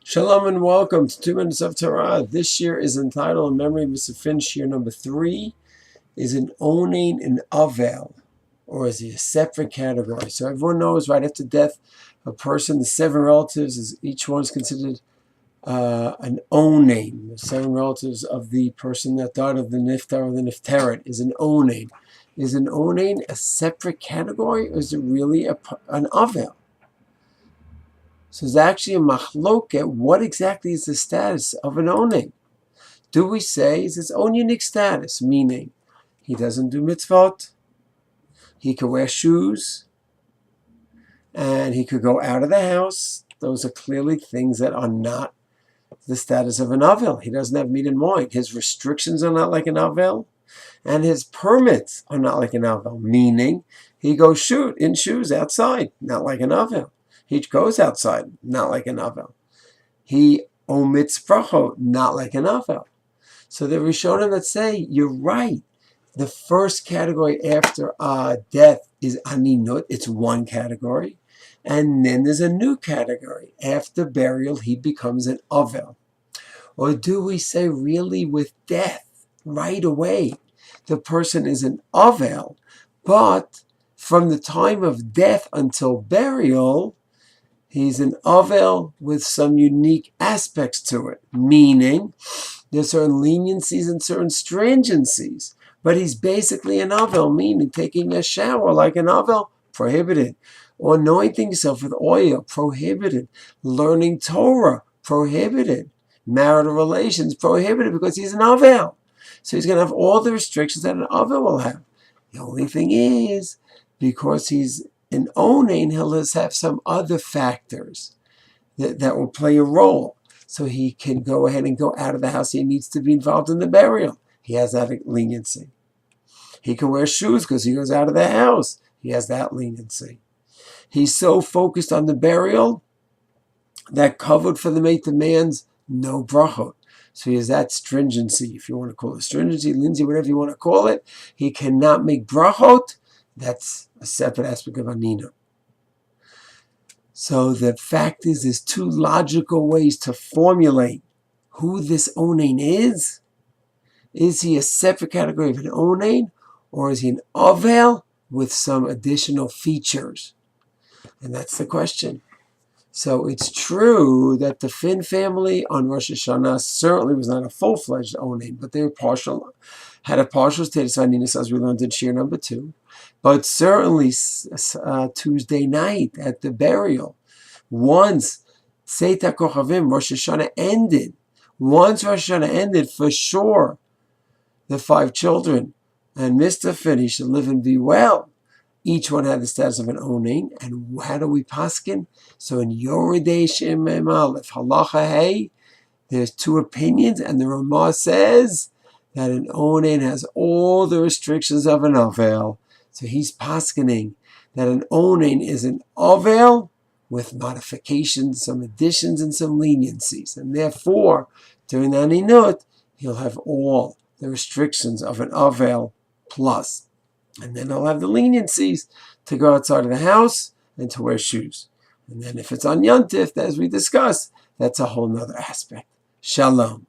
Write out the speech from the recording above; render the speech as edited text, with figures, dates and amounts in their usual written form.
Shalom and welcome to 2 Minutes of Torah. This year is entitled, in memory of Mr. Finch, year number 3, is an Onain and Avail, or is he a separate category? So everyone knows right after death, a person, the 7 relatives, each one is considered an Onain. The 7 relatives of the person that died of the Niftar or the Nifteret is an Onain. Is an Onain a separate category, or is it really an Avail? So there's actually a machloket. What exactly is the status of an Onain? Do we say it's his own unique status, meaning he doesn't do mitzvot, he could wear shoes, and he could go out of the house? Those are clearly things that are not the status of an Avail. He doesn't have meat in mind. His restrictions are not like an Avail, and his permits are not like an Avail, meaning he goes shoot in shoes outside, not like an Avail. He goes outside, not like an Avail. He omits brachot, not like an Avail. So the Rishonim that say, you're right. The first category after death is aninut. It's one category. And then there's a new category. After burial, he becomes an Avail. Or do we say really with death, right away, the person is an Avail, but from the time of death until burial, he's an Avail with some unique aspects to it, meaning there's certain leniencies and certain stringencies, but he's basically an Avail, meaning taking a shower like an Avail, prohibited. Or anointing yourself with oil, prohibited. Learning Torah, prohibited. Marital relations, prohibited, because he's an Avail. So he's going to have all the restrictions that an Avail will have. The only thing is, because he's an Onain, he'll have some other factors that will play a role. So he can go ahead and go out of the house. He needs to be involved in the burial. He has that leniency. He can wear shoes because he goes out of the house. He has that leniency. He's so focused on the burial that covered for the mate demands no brachot. So he has that stringency, if you want to call it stringency, leniency, whatever you want to call it. He cannot make brachot. That's a separate aspect of Anina. So the fact is, there's 2 logical ways to formulate who this Onain is. Is he a separate category of an Onain, or is he an Avail with some additional features? And that's the question. So it's true that the Finn family on Rosh Hashanah certainly was not a full-fledged Onain, but they were had a partial status on Ninas, as we learned in Shir number 2. But certainly Tuesday night at the burial, once Seita Kochavim, Rosh Hashanah ended, once Rosh Hashanah ended, for sure, the 5 children and Mr. Finn, he should live and be well. Each one had the status of an Onain. And how do we paskin? So in Yoredei Shem Mem Aleph, Halacha Hey, there's 2 opinions, and the Ramah says that an Onain has all the restrictions of an Avail. So he's paskening that an Onain is an Avail with modifications, some additions, and some leniencies. And therefore, during the Aninut, he'll have all the restrictions of an Avail plus. And then he'll have the leniencies to go outside of the house and to wear shoes. And then if it's on Yontif, as we discussed, that's a whole nother aspect. Shalom.